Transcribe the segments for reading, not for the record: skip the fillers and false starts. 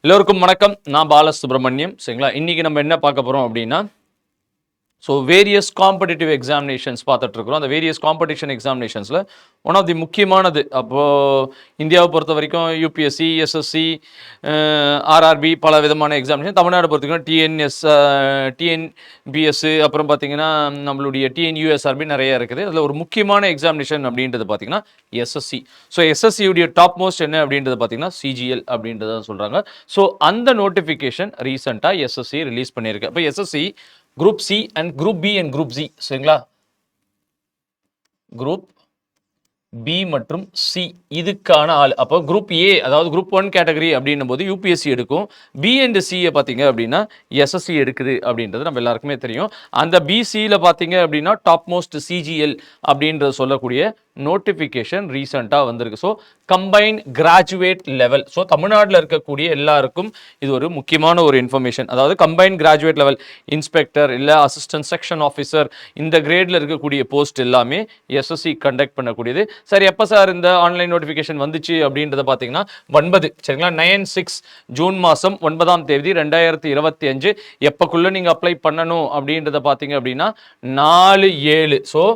எல்லோருக்கும் வணக்கம். நான் பாலசுப்ரமணியம். சரிங்களா? இன்னைக்கு நம்ம என்ன பார்க்க போறோம் அப்படின்னா, வேரியஸ் காம்படிட்டிவ் எக்ஸாமினேஷன்ஸ் பார்த்துட்டு இருக்கிறோம். அந்த வேரியஸ் காம்படிஷன் எக்ஸாமினேஷன்ஸில் ஒன் ஆஃப் தி முக்கியமானது இந்தியாவை பொறுத்த வரைக்கும் யூபிஎஸ்சி, எஸ்எஸ்சி, ஆர்ஆர்பி பல விதமான எக்ஸாமினேஷன். தமிழ்நாடு பொறுத்த வரைக்கும் டிஎன்பிஎஸ், அப்புறம் பார்த்தீங்கன்னா நம்மளுடைய டிஎன்யூஎஸ்ஆர்பி நிறைய இருக்குது. அதில் ஒரு முக்கியமான எக்ஸாமினேஷன் அப்படின்றது பார்த்தீங்கன்னா எஸ்எஸ்சி. எஸ்எஸ்சியுடைய டாப் மோஸ்ட் என்ன அப்படின்றது பார்த்தீங்கன்னா சிஜிஎல் அப்படின்றத சொல்கிறாங்க. அந்த நோட்டிஃபிகேஷன் ரீசெண்டாக எஸ்எஸ்சி ரிலீஸ் பண்ணியிருக்கு. இப்போ SSC group C and group B and group C, சரிங்களா? குரூப் பி மற்றும் சி இதுக்கான ஆள். அப்போ குரூப் ஏ, அதாவது குரூப் 1 கேட்டகரி அப்படின்னும் போது யூபிஎஸ்சி எடுக்கும். பி அண்ட் சியை பார்த்தீங்க அப்படின்னா எஸ்எஸ்சி எடுக்குது அப்படின்றது நம்ம எல்லாருக்குமே தெரியும். அந்த பிசியில் பார்த்தீங்க அப்படின்னா டாப் மோஸ்ட் சிஜிஎல் அப்படின்றது சொல்லக்கூடிய நோட்டிஃபிகேஷன் ரீசெண்டாக வந்திருக்கு. Combine graduate level. தமிழ்நாட்டில் இருக்கக்கூடிய எல்லாருக்கும் இது ஒரு முக்கியமான ஒரு இன்ஃபர்மேஷன். அதாவது கம்பைன் கிராஜுவேட் லெவல் இன்ஸ்பெக்டர் இல்லை அசிஸ்டன்ட் செக்ஷன் ஆஃபீஸர், இந்த கிரேடில் இருக்கக்கூடிய போஸ்ட் எல்லாமே எஸ்எஸ்சி கண்டக்ட் பண்ணக்கூடியது. சரி, எப்போ சார் இந்த ஆன்லைன் நோட்டிஃபிகேஷன் வந்துச்சு அப்படின்றத பார்த்தீங்கன்னா 9, சரிங்களா? 9/6 ஜூன் மாதம் 9ஆம் தேதி 2025 எப்போக்குள்ளே நீங்கள் அப்ளை பண்ணணும் அப்படின்றத பார்த்தீங்க அப்படின்னா 4/7.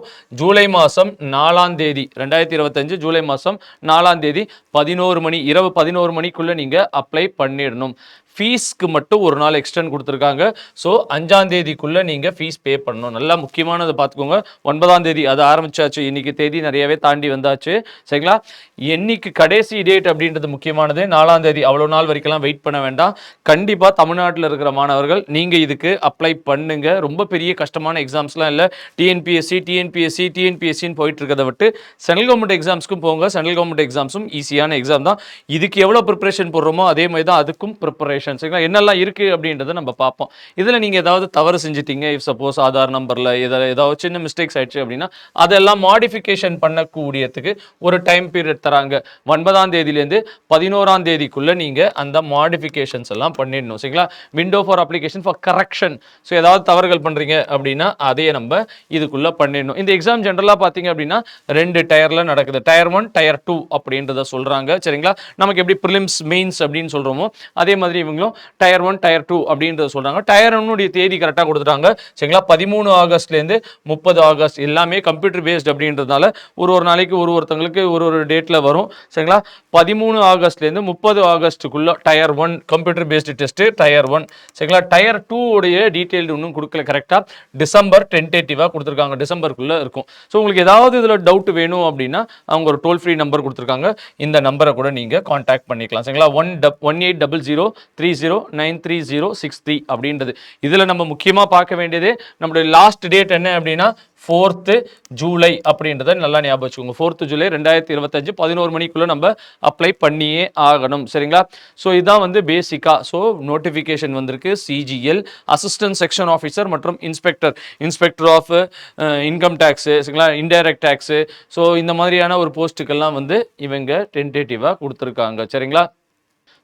ஜூலை மாதம் 4ஆம் தேதி 2025 ஜூலை மாதம் 4ஆம் தேதி 11 மணி, இரவு 11 மணிக்குள்ள நீங்க அப்ளை பண்ணிடணும். ஃபீஸ்க்கு மட்டும் ஒரு நாள் எக்ஸ்டெண்ட் கொடுத்துருக்காங்க. 5ஆம் தேதிக்குள்ள நீங்க ஃபீஸ் பே பண்ணணும். நல்லா முக்கியமானதை பார்த்துக்கோங்க. 9ஆம் தேதி அது ஆரம்பிச்சாச்சு. இன்னைக்கு தேதி நிறையவே தாண்டி வந்தாச்சு, சரிங்களா? என்னைக்கு கடைசி டேட் அப்படின்றது முக்கியமானது. 4ஆம் தேதி. அவ்வளோ நாள் வரைக்கும் வெயிட் பண்ண வேண்டாம். கண்டிப்பாக தமிழ்நாட்டில் இருக்கிற மாணவர்கள் நீங்க இதுக்கு அப்ளை பண்ணுங்க. ரொம்ப பெரிய கஷ்டமான எக்ஸாம்ஸ்லாம் இல்லை. டிஎன்பிஎஸ்சின்னு போயிட்டு இருக்கிறத விட்டு சென்ட்ரல் கவர்மெண்ட் எக்ஸாம்ஸ்க்கும் போங்க. சென்ட்ரல் கவர்மெண்ட் எக்ஸாம்ஸும் ஈஸியான எக்ஸாம் தான். இதுக்கு எவ்வளோ ப்ரிப்பரேஷன் போடுறோமோ அதே மாதிரி தான் அதுக்கும் ப்ரிப்பரேஷன். என்னெல்லாம் இருக்கு அப்படின்றத நம்ம பார்ப்போம். இதுல நீங்க ஏதாவது தவறு செஞ்சிட்டீங்க, இஃப் சப்போஸ் ஆதார் நம்பர்ல ஏதாவது சின்ன மிஸ்டேக்ஸ் ஆயிடுச்சு அப்படின்னா அதெல்லாம் மாடிஃபிகேஷன் பண்ணக்கூடியதுக்கு ஒரு டைம் பீரியட் தராங்க. 9ஆம் தேதியிலேருந்து 11ஆம் தேதிக்குள்ள நீங்க அந்த மாடிஃபிகேஷன்ஸ் எல்லாம் பண்ணிடணும், சரிங்களா? Window for application for correction. ஏதாவது தவறுகள் பண்றீங்க அப்படின்னா அதையே நம்ம இதுக்குள்ள பண்ணிடணும். இந்த எக்ஸாம் ஜென்ரலா பாத்தீங்க அப்படின்னா 2 டயர்ல நடக்குது. டயர் 1, டயர் 2 அப்படின்றத சொல்றாங்க, சரிங்களா? நமக்கு எப்படி ப்ரிலிம்ஸ், மெயின்ஸ் அப்படின்னு சொல்றோமோ அதே மாதிரி இவங்களும் டயர் 1, டயர் 2 அப்படின்றத சொல்றாங்க. டயர் 1 தேதி கரெக்டாக கொடுத்துட்டாங்க, சரிங்களா? 13 ஆகஸ்ட்லேருந்து 30 ஆகஸ்ட் எல்லாமே கம்ப்யூட்டர் பேஸ்ட் அப்படின்றதுனால ஒரு நாளைக்கு ஒருத்தங்களுக்கு ஒரு டேட்ல வரும், சரிங்களா? 13 ஆகஸ்ட்லேருந்து 30 ஆகஸ்ட்டுக்குள்ள tier 1 computer based test tier 1, சரிங்களா? டயர் 2 உடைய டீட்டெயில் இன்னும் கொடுக்கல. கரெக்டாக டிசம்பர் டென்டேட்டிவாக கொடுத்துருக்காங்க. டிசம்பருக்குள்ள இருக்கும். உங்களுக்கு ஏதாவது இதில் டவுட் வேணும் அப்படின்னா அவங்க ஒரு டோல் ஃப்ரீ நம்பர் கொடுத்துருக்காங்க. இந்த நம்பரை கூட நீங்கள் கான்டாக்ட் பண்ணிக்கலாம், சரிங்களா? 1800309303 அப்படின்றது. இதில் நம்ம முக்கியமாக பார்க்க வேண்டியது நம்மளுடைய லாஸ்ட் டேட் என்ன அப்படின்னா 4th ஜூலை அப்படின்றத நல்லா ஞாபகம் வச்சுக்கோங்க. 4th ஜூலை 2025 11 மணிக்குள்ள நம்ம அப்ளை பண்ணியே ஆகணும், சரிங்களா? இதுதான் பேசிக்கா. நோட்டிஃபிகேஷன் வந்திருக்கு. சிஜிஎல் அசிஸ்டன்ட் செக்ஷன் ஆஃபீஸர் மற்றும் இன்ஸ்பெக்டர் ஆஃப் இன்கம் டேக்ஸ், சரிங்களா? Indirect tax. இந்த மாதிரியான ஒரு போஸ்ட்டுக்கெல்லாம் இவங்க டென்டேட்டிவா கொடுத்துருக்காங்க, சரிங்களா?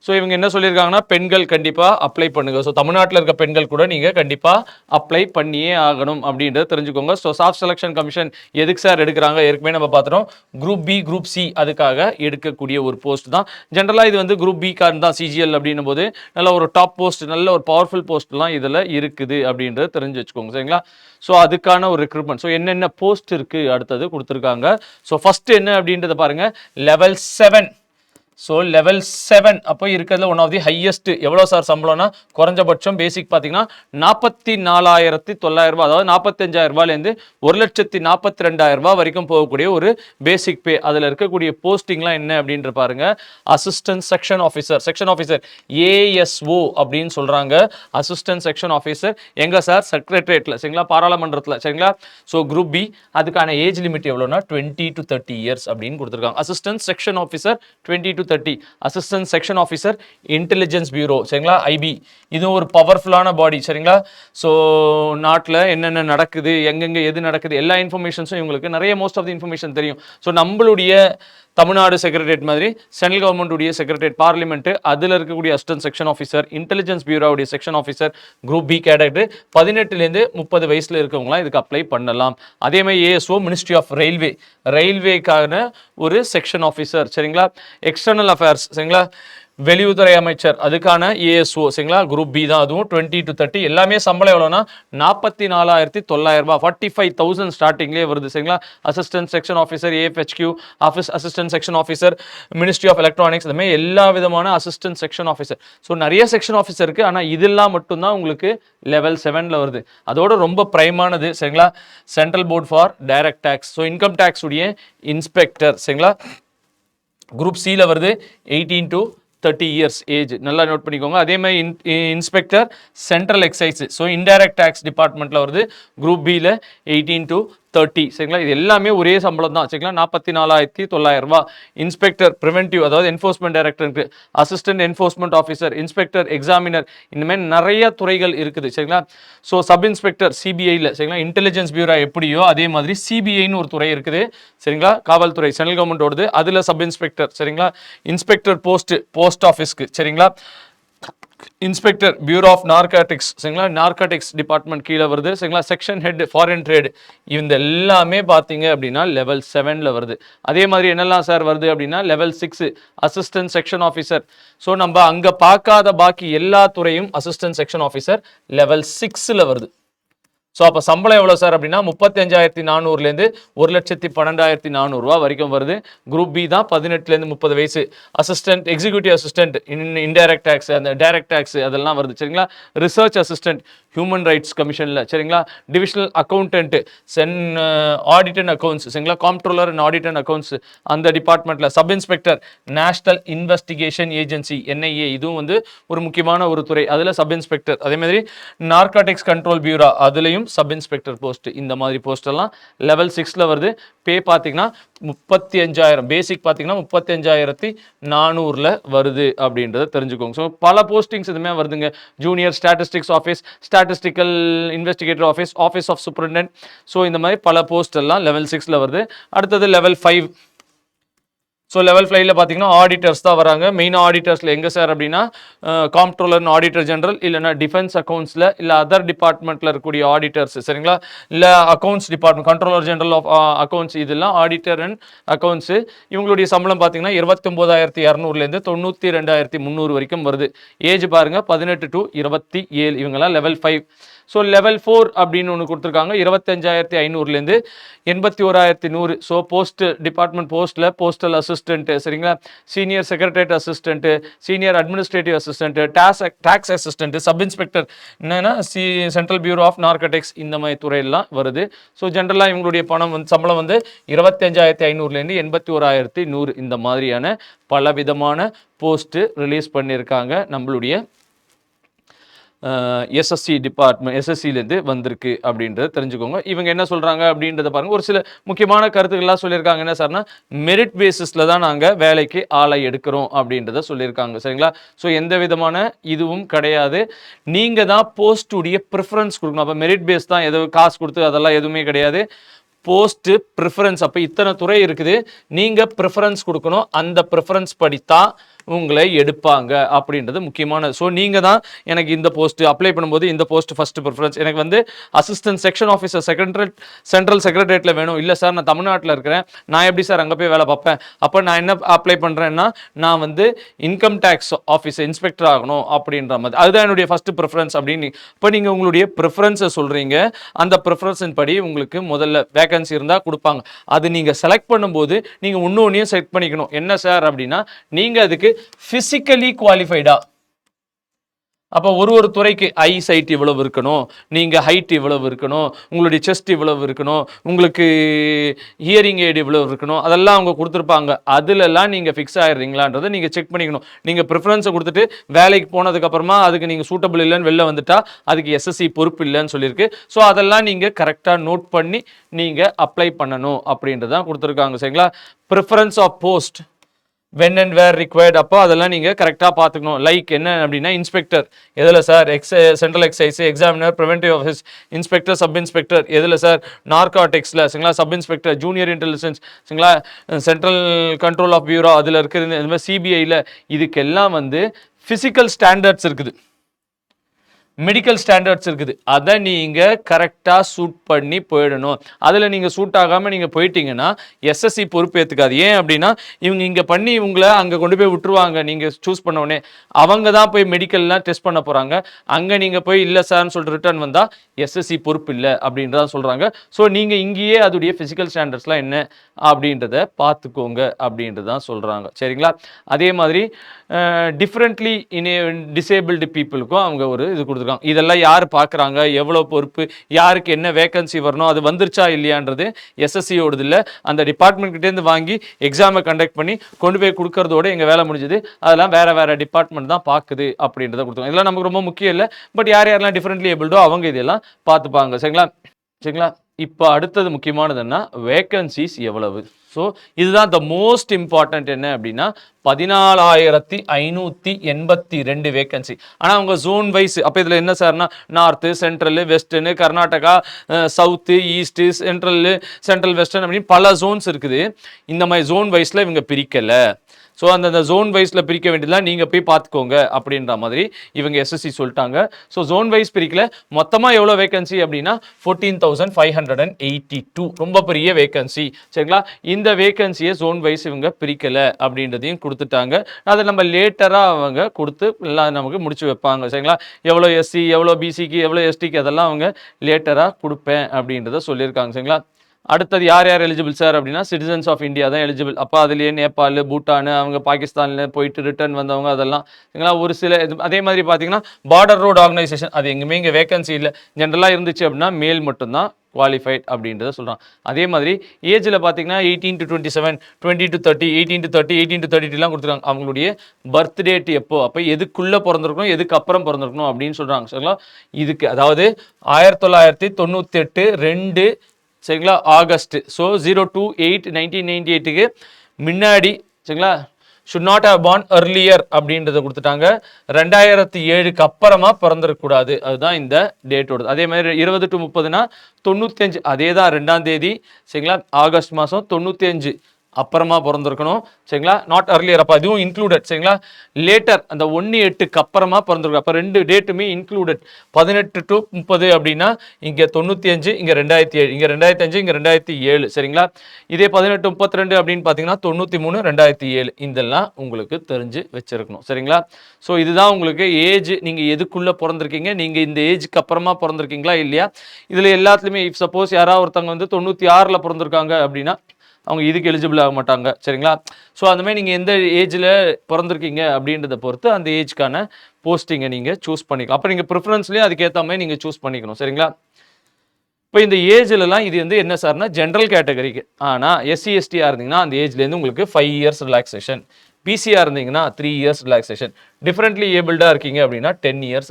இவங்க என்ன சொல்லியிருக்காங்கன்னா பெண்கள் கண்டிப்பாக அப்ளை பண்ணுங்க. தமிழ்நாட்டில் இருக்க பெண்கள் கூட நீங்கள் கண்டிப்பாக அப்ளை பண்ணியே ஆகணும் அப்படின்றத தெரிஞ்சுக்கோங்க. சாஃப்ட் செலெக்ஷன் கமிஷன் எதுக்கு சார் எடுக்கிறாங்க? ஏற்கனவே நம்ம பார்த்துறோம். குரூப் பி, குரூப் சி அதுக்காக எடுக்கக்கூடிய ஒரு போஸ்ட் தான். ஜென்ரலாக இது குரூப் பி கார்டு தான். சிஜிஎல் அப்படின்னும் போது நல்ல ஒரு டாப் போஸ்ட், நல்ல ஒரு பவர்ஃபுல் போஸ்ட்லாம் இதில் இருக்குது அப்படின்றத தெரிஞ்சு வச்சுக்கோங்க, சரிங்களா? அதுக்கான ஒரு ரெக்ரூட்மெண்ட். என்னென்ன போஸ்ட் இருக்குது அடுத்தது கொடுத்துருக்காங்க. ஃபர்ஸ்ட் என்ன அப்படின்றத பாருங்க. லெவல் 7. லெவல் 7 அப்போ இருக்கிறதுல ஒன் ஆஃப் தி ஹையஸ்ட். எவ்வளோ சார் சம்பளம்னா குறைஞ்சபட்சம் பேசிக் பார்த்தீங்கன்னா 44,900 ரூபாய், அதாவது 45,000 ரூபாயிலேருந்து 1,42,000 ரூபாய் வரைக்கும் போகக்கூடிய ஒரு பேசிக் பே. அதில் இருக்கக்கூடிய போஸ்டிங்லாம் என்ன அப்படின்ற பாருங்க. அசிஸ்டன்ட் செக்ஷன் ஆஃபீஸர் ஏஎஸ்ஓ அப்படின்னு சொல்றாங்க. அசிஸ்டன்ட் செக்ஷன் ஆஃபீஸர் எங்க சார்? செக்ரட்டரியேட்ல, சரிங்களா? பாராளுமன்றத்தில், சரிங்களா? குரூப் பி அதுக்கான ஏஜ் லிமிட் எவ்வளோனா 20 to 30 இயர்ஸ் அப்படின்னு கொடுத்துருக்காங்க. Assistant section officer 20 to 30. Assistant section officer intelligence bureau, சரிங்களா? ஐபி. இது ஒரு பவர்ஃபுல்லான பாடி, சரிங்களா? நாட்டில் என்னென்ன நடக்குது, எங்கெங்க எது நடக்குது, எல்லா இன்ஃபர்மேஷன்ஸும் இவங்களுக்கு நிறைய மோஸ்ட் ஆஃப் தி இன்ஃபர்மேஷன் தெரியும். நம்மளுடைய தமிழ்நாடு செக்ரட்டரியேட் மாதிரி சென்ட்ரல் கவர்மெண்ட்டுடைய செக்ரட்டரியேட் பார்லிமெண்ட் அதில் இருக்கக்கூடிய அசிஸ்டன்ட் செக்ஷன் ஆஃபீஸர், இன்டெலிஜென்ஸ் பியூரோவுடைய section officer, group B category 18லேருந்து 30 வயசில் இருக்கவங்களாம் இதுக்கு அப்ளை பண்ணலாம். அதே மாதிரி ஏஎஸ்ஓ மினிஸ்ட்ரி ஆஃப் ரயில்வேக்கான ஒரு செக்ஷன் ஆஃபீஸர், சரிங்களா? எக்ஸ்டர்னல் அஃபேர்ஸ், சரிங்களா? வெளியுறவுத்துறை அமைச்சர் அதுக்கான ஏஎஸ்ஓ சரிங்களா, குரூப் பி தான் அதுவும். 20 to 30 எல்லாமே சம்பளம் எவ்வளோனா 44,900 ரூபாய், 45,000 ஸ்டார்டிங்லேயே வருது சரிங்களா. Assistant section officer, AFHQ office assistant section officer, ministry of electronics, இந்த மாதிரி எல்லா விதமான அசிஸ்டன்ட் செக்ஷன் ஆஃபீஸர். ஸோ நிறைய செக்ஷன் ஆஃபீஸர் இருக்குது, ஆனால் இதெல்லாம் மட்டும்தான் உங்களுக்கு லெவல் 7ல் வருது. அதோட ரொம்ப பிரைமானது சரிங்களா, central board for direct tax. So income tax உடைய இன்ஸ்பெக்டர் சரிங்களா, குரூப் சியில் வருது. 18 to 30 இயர்ஸ் ஏஜ், நல்லா நோட் பண்ணிக்கோங்க. அதே மாதிரி inspector central excise, so indirect tax டிபார்ட்மெண்ட்டில் வருது. குரூப் பியில் 18 to 30 சரிங்களா. இது எல்லாமே ஒரே சம்பளம் தான் சரிங்களா, 44,900 ரூபாய். இன்ஸ்பெக்டர் ப்ரிவென்டிவ், அதாவது என்ஃபோர்ஸ்மெண்ட் டைரக்டருக்கு, assistant enforcement officer, inspector examiner, இந்த மாதிரி நிறைய துறைகள் இருக்குது சரிங்களா. ஸோ சப் இன்ஸ்பெக்டர் சிபிஐயில் சரிங்களா, இன்டெலிஜென்ஸ் பியூரோ எப்படியோ அதே மாதிரி சிபிஐன்னு ஒரு துறை இருக்குது சரிங்களா, காவல்துறை சென்ட்ரல் கவர்மெண்ட்டோடது, அதில் சப் இன்ஸ்பெக்டர் சரிங்களா. இன்ஸ்பெக்டர் போஸ்ட் ஆஃபீஸ்க்கு சரிங்களா. இன்ஸ்பெக்டர் பியூரோ ஆஃப் நார்காட்டிக்ஸ் சரிங்களா, நார்காட்டிக்ஸ் டிபார்ட்மெண்ட் கீழே வருது சரிங்களா. செக்ஷன் ஹெட் ஃபாரின் ட்ரேட், இந்த எல்லாமே பார்த்தீங்க அப்படின்னா லெவல் 7ல் வருது. அதே மாதிரி என்னெல்லாம் சார் வருது அப்படின்னா level 6 assistant section officer. So நம்ம அங்கே பார்க்காத பாக்கி எல்லா துறையும் அசிஸ்டன்ட் செக்ஷன் ஆஃபீஸர் லெவல் 6ல் வருது. ஸோ அப்போ சம்பளம் எவ்வளோ சார் அப்படின்னா 35,400லேருந்து 1,12,400 ரூபா வரைக்கும் வருது. குரூப் பி தான் 18லேருந்து 30 வயசு. Assistant, executive assistant, indirect tax, அந்த டைரக்ட் டேக்ஸ் அதெல்லாம் வருது சரிங்களா. ரிசர்ச் அசிஸ்டன்ட் ஹியூமன் ரைட்ஸ் கமிஷனில் சரிங்களா. Divisional accountant, audit and accounts சரிங்களா, comptroller and audit and accounts அந்த டிபார்ட்மெண்ட்டில். Sub inspector national investigation agency NIA, இதுவும் வந்து ஒரு முக்கியமான ஒரு துறை, அதில் சப் இன்ஸ்பெக்டர். அதே மாதிரி நார்காட்டிக்ஸ் கண்ட்ரோல் பியூரோ, அதுலேயும் சப் இன்ஸ்பெக்டர் போஸ்ட். இந்த மாதிரி போஸ்ட் எல்லாம் லெவல் 6ல் வருது. பே பார்த்தீங்கன்னா 35,000, பேசிக் பார்த்தீங்கன்னா 35,400ல் வருது அப்படின்றத தெரிஞ்சுக்கோங்க. ஸோ பல போஸ்டிங்ஸ் இதுமே வருதுங்க. Junior statistics office, statistical investigator office, office of superintendent. So இந்த மாதிரி பல போஸ்ட் எல்லாம் லெவல் 6ல் வருது. அடுத்தது லெவல் 5. ஸோ லெவல் 5ல் பார்த்தீங்கன்னா ஆடிட்டர்ஸ் தான் வராங்க. மெயினாக ஆடிட்டர்ஸில் எங்கே சார் அப்படின்னா காம்ப்ட்ரோலர், ஆடிட்டர் ஜெனரல், இல்லைனா டிஃபென்ஸ் அக்கௌண்ட்ஸில், இல்லை அதர் டிபார்ட்மெண்ட்டில் இருக்கக்கூடிய ஆடிட்டர்ஸ் சரிங்களா, இல்லை accounts department, controller general of accounts, இதெல்லாம் ஆடிட்டர் அண்ட் அக்கௌண்ட்ஸு. இவங்களுடைய சம்பளம் பார்த்தீங்கன்னா 29,200லேருந்து 92,300 வரைக்கும் வருது. ஏஜ் பாருங்கள் 18 to 27, இவங்கெல்லாம் லெவல் 5. ஸோ லெவல் 4 அப்படின்னு ஒன்று கொடுத்துருக்காங்க. 25,500லேருந்து 81,100. ஸோ போஸ்ட் டிபார்ட்மெண்ட் போஸ்ட்டில் போஸ்டல் அசிஸ்டன்ட்டு சரிங்களா, senior secretariat assistant, senior administrative assistant, tax assistant, sub inspector, என்னென்னா சென்ட்ரல் பியூரோ ஆஃப் நார்கட்டிக்ஸ், இந்த மாதிரி துறையெல்லாம் வருது. ஸோ ஜென்ரலாக இவங்களுடைய சம்பளம் வந்து 25,500லேருந்து 81,100, இந்த மாதிரியான பலவிதமான போஸ்ட்டு ரிலீஸ் பண்ணியிருக்காங்க. நம்மளுடைய எஸ்எஸ்சி டிபார்ட்மெண்ட், எஸ்எஸ்சிலேருந்து வந்திருக்கு அப்படின்றத தெரிஞ்சுக்கோங்க. இவங்க என்ன சொல்கிறாங்க அப்படின்றத பாருங்கள். ஒரு சில முக்கியமான கருத்துக்கள்லாம் சொல்லியிருக்காங்க. என்ன சார்னா, மெரிட் பேசிஸில் தான் நாங்கள் வேலைக்கு ஆளை எடுக்கிறோம் அப்படின்றத சொல்லியிருக்காங்க சரிங்களா. ஸோ எந்த விதமான இதுவும் கிடையாது. நீங்கள் தான் போஸ்ட்டுடைய ப்ரிஃபரன்ஸ் கொடுக்கணும். அப்போ மெரிட் பேஸ் தான், எதுவும் காசு கொடுத்து அதெல்லாம் எதுவுமே கிடையாது. Post preference. அப்போ இத்தனை துறை இருக்குது, நீங்கள் ப்ரிஃபரன்ஸ் கொடுக்கணும். அந்த ப்ரிஃபரன்ஸ் படித்தான் உங்களை எடுப்பாங்க அப்படின்றது முக்கியமான. ஸோ நீங்கள் தான் எனக்கு இந்த போஸ்ட்டு அப்ளை பண்ணும்போது இந்த போஸ்ட்டு ஃபஸ்ட்டு ப்ரிஃபரன்ஸ், எனக்கு வந்து அசிஸ்டன்ட் செக்ஷன் ஆஃபீஸர் சென்ட்ரல் செக்ரட்டரியேட்டில் வேணும். இல்லை சார் நான் தமிழ்நாட்டில் இருக்கிறேன், நான் எப்படி சார் அங்கே போய் வேலை பார்ப்பேன்? அப்போ நான் என்ன அப்ளை பண்ணுறேன்னா, நான் வந்து இன்கம் டேக்ஸ் ஆஃபீஸர் இன்ஸ்பெக்டர் ஆகணும் அப்படின்ற மாதிரி, அதுதான் என்னுடைய ஃபஸ்ட்டு ப்ரிஃபரன்ஸ் அப்படின்னு. இப்போ நீங்கள் உங்களுடைய ப்ரிஃபரன்ஸை சொல்கிறீங்க. அந்த ப்ரிஃபரன்ஸின் படி உங்களுக்கு முதல்ல வேகன்சி இருந்தால் கொடுப்பாங்க. அது நீங்கள் செலக்ட் பண்ணும்போது நீங்கள் இன்னொன்றையும் செலக்ட் பண்ணிக்கணும். என்ன சார் அப்படின்னா, நீங்கள் அதுக்கு பிசிக்கலி குவாலிஃபைடா. அப்போ ஒரு துறைக்கு ஐ சைட் இவ்வளவு இருக்கணும், நீங்கள் ஹைட் இவ்வளவு இருக்கணும், உங்களுடைய செஸ்ட் இவ்வளவு இருக்கணும், உங்களுக்கு ஹியரிங் எய்டு இவ்வளவு இருக்கணும், அதெல்லாம் அவங்க கொடுத்துருப்பாங்க. அதிலெல்லாம் நீங்கள் ஃபிக்ஸ் ஆகிடுறீங்களான்றதை நீங்கள் செக் பண்ணிக்கணும். நீங்கள் ப்ரிஃபரன்ஸை கொடுத்துட்டு வேலைக்கு போனதுக்கப்புறமா அதுக்கு நீங்கள் சூட்டபிள் இல்லைன்னு வெளில வந்துட்டா அதுக்கு எஸ்எஸ்சி பொறுப்பு இல்லைன்னு சொல்லியிருக்கு. ஸோ அதெல்லாம் நீங்கள் கரெக்டாக நோட் பண்ணி நீங்கள் அப்ளை பண்ணணும் அப்படின்றதான் கொடுத்துருக்காங்க சரிங்களா. Preference of post when and where required, அப்போ அதெல்லாம் நீங்கள் கரெக்டாக பார்த்துக்கணும். லைக் என்ன அப்படின்னா, இன்ஸ்பெக்டர் எதில் sir, central exercise, examiner, preventive office, inspector, sub inspector எதில் சார், நார்காட்டிக்ஸில் சரிங்களா, சப் இன்ஸ்பெக்டர், ஜூனியர் இன்டெலிஜென்ஸ் சரிங்களா, சென்ட்ரல் கண்ட்ரோல் ஆஃப் பியூரோ அதில் இருக்கிறது, இந்த மாதிரி சிபிஐயில். இதுக்கெல்லாம் வந்து ஃபிசிக்கல் ஸ்டாண்டர்ட்ஸ் இருக்குது. மெடிக்கல் ஸ்டாண்டர்ட்ஸ் இருக்குது, அதை நீங்கள் கரெக்டாக சூட் பண்ணி போயிடணும். அதில் நீங்கள் சூட் ஆகாமல் நீங்கள் போயிட்டீங்கன்னா எஸ்எஸ்சி பொறுப்பு ஏற்றுக்காது. ஏன் அப்படின்னா இவங்க இங்கே பண்ணி இவங்களை அங்கே கொண்டு போய் விட்டுருவாங்க. நீங்கள் சூஸ் பண்ண அவங்க தான் போய் மெடிக்கல்லாம் டெஸ்ட் பண்ண போகிறாங்க. அங்கே நீங்கள் போய் இல்லை சார்னு சொல்லிட்டு ரிட்டர்ன் வந்தால் எஸ்எஸ்சி பொறுப்பு இல்லை அப்படின்றதான் சொல்கிறாங்க. ஸோ நீங்கள் இங்கேயே அதோடைய ஃபிசிக்கல் ஸ்டாண்டர்ட்ஸ்லாம் என்ன அப்படின்றத பார்த்துக்கோங்க அப்படின்றதான் சொல்கிறாங்க. சரிங்களா? அதே மாதிரி டிஃப்ரெண்ட்லி டிசேபிள்டு பீப்புளுக்கும் அவங்க ஒரு இது கொடுத்துருக்காங்க. இதெல்லாம் யார் பார்க்குறாங்க, எவ்வளோ பொறுப்பு, யாருக்கு என்ன வேகன்சி வரணும், அது வந்துருச்சா இல்லையான்றது எஸ்எஸ்சியோடது இல்லை. அந்த டிபார்ட்மெண்ட்கிட்டேருந்து வாங்கி எக்ஸாமை கண்டக்ட் பண்ணி கொண்டு போய் கொடுக்கறதோட எங்கள் வேலை முடிஞ்சது. அதெல்லாம் வேறு வேறு டிபார்ட்மெண்ட் தான் பார்க்குது அப்படின்றத கொடுத்துருக்காங்க. இதெல்லாம் நமக்கு ரொம்ப முக்கியம் இல்லை. பட் யார் யாரெல்லாம் டிஃப்ரெண்ட்லி ஏபிள்டோ அவங்க இதெல்லாம் பார்த்துப்பாங்க. சரிங்களா? சரிங்களா? இப்போ அடுத்தது முக்கியமானதுன்னா வேகன்சிஸ் எவ்வளவு. ஸோ இதுதான் த மோஸ்ட் இம்பார்ட்டன்ட். என்ன அப்படின்னா 14,582 வேகன்சி. ஆனால் அவங்க ஜோன் வைஸ், அப்போ இதில் என்ன சார்னா north, central, western, Karnataka, south, east, central western அப்படின்னு பல ஜோன்ஸ் இருக்குது. இந்த மாதிரி ஜோன் வைஸில் இவங்க பிரிக்கலை. ஸோ அந்த ஜோன் வைஸில் பிரிக்க வேண்டியதுலாம் நீங்கள் போய் பார்த்துக்கோங்க அப்படின்ற மாதிரி இவங்க எஸ்எஸ்சி சொல்லிட்டாங்க. ஸோ ஜோன் வைஸ் பிரிக்கல. மொத்தமாக எவ்வளோ வேகன்சி அப்படின்னா 14,582. ரொம்ப பெரிய வேகன்சி. சரிங்களா? இந்த வேகன்சியை ஜோன் வைஸ் இவங்க பிரிக்கலை அப்படின்றதையும் கொடுத்துட்டாங்க. அதை நம்ம லேட்டராக அவங்க கொடுத்து எல்லாம் நமக்கு முடிச்சு வைப்பாங்க. சரிங்களா? எவ்வளோ எஸ்சி, எவ்வளோ பிசிக்கு, எவ்வளோ எஸ்டிக்கு, அதெல்லாம் அவங்க லேட்டராக கொடுப்பேன் அப்படின்றத சொல்லியிருக்காங்க. சரிங்களா? அடுத்தது யார் யார் எலிஜிபிள் சார் அப்படின்னா சிட்டிசன்ஸ் ஆஃப் இந்தியா தான் எலிஜிபிள். அப்போ அதுலேயே நேபாள், பூட்டான், அவங்க பாகிஸ்தானில் போயிட்டு ரிட்டர்ன் வந்தவங்க அதெல்லாம். சரிங்களா? ஒரு சில அதே மாதிரி பார்த்தீங்கன்னா பார்டர் ரோடு ஆர்கனைசேஷன், அது எங்கேயுமே இங்கே வேகன்சி இல்லை. ஜென்ரலாக இருந்துச்சு அப்படின்னா மேல் மட்டும்தான் குவாலிஃபைட் அப்படின்றத சொல்கிறான். அதே மாதிரி ஏஜில் பார்த்தீங்கன்னா 18 to 27, 20 to 30, 18 to 30, 18 to 32 கொடுத்துருக்காங்க. அவங்களுடைய பர்த் டேட் எப்போ, அப்போ எதுக்குள்ளே பிறந்திருக்கணும், எதுக்கு அப்புறம் பிறந்திருக்கணும் அப்படின்னு சொல்கிறாங்க. சரிங்களா? இதுக்கு அதாவது 1998 2 சரிங்களா ஆகஸ்ட். ஸோ 02/8/1998 முன்னாடி சரிங்களா should not have born earlier அப்படின்றத கொடுத்துட்டாங்க. 2007 அப்புறமா பிறந்திருக்கக்கூடாது. அதுதான் இந்த டேட்டோட. அதே மாதிரி 20 to 30னா 95, அதே தான் 2ஆம் தேதி சரிங்களா ஆகஸ்ட் மாதம் 95 அப்புறமா பிறந்திருக்கணும். சரிங்களா? நாட் earlier, அப்போ அதுவும் இன்க்ளூடட். சரிங்களா? லேட்டர் அந்த 1/8 அப்புறமா பிறந்திருக்கும். அப்போ ரெண்டு டேட்டுமே இன்க்ளூடட். 18 to 30 அப்படின்னா இங்கே 95, இங்கே 2007, இங்கே 2005, இங்கே 2007. சரிங்களா? இதே 18 32 அப்படின்னு பார்த்தீங்கன்னா 93 2007. இதெல்லாம் உங்களுக்கு தெரிஞ்சு வச்சிருக்கணும். சரிங்களா? ஸோ இதுதான் உங்களுக்கு ஏஜ். நீங்கள் எதுக்குள்ளே பிறந்திருக்கீங்க, நீங்கள் இந்த ஏஜுக்கு அப்புறமா பிறந்திருக்கீங்களா இல்லையா. இதில் எல்லாத்துலேயுமே இஃப் சப்போஸ் யாராவது ஒருத்தவங்க வந்து 96 பிறந்திருக்காங்க அப்படின்னா அவங்க இதுக்கு எலிஜிபிள் ஆக மாட்டாங்க. சரிங்களா? ஸோ அந்த மாதிரி நீங்கள் எந்த ஏஜில் பிறந்திருக்கீங்க அப்படின்றத பொறுத்து அந்த ஏஜ்க்கான போஸ்டிங்கை நீங்கள் சூஸ் பண்ணிக்கலாம். அப்போ நீங்கள் ப்ரிஃபரன்ஸ்லேயும் அதுக்கேற்ற மாதிரி நீங்கள் சூஸ் பண்ணிக்கணும். சரிங்களா? இப்போ இந்த ஏஜ்லலாம் இது வந்து என்ன சார்னா ஜென்ரல் கேட்டகரிக்கு. ஆனால் எஸ்சி எஸ்டியாக இருந்தீங்கன்னா அந்த ஏஜ்லேருந்து உங்களுக்கு 5 years ரிலாக்ஸேஷன். பிசியாக இருந்தீங்கன்னா 3 years ரிலாக்ஸேஷன். டிஃப்ரெண்ட்லி ஏபிள்டாக இருக்கீங்க அப்படின்னா 10 years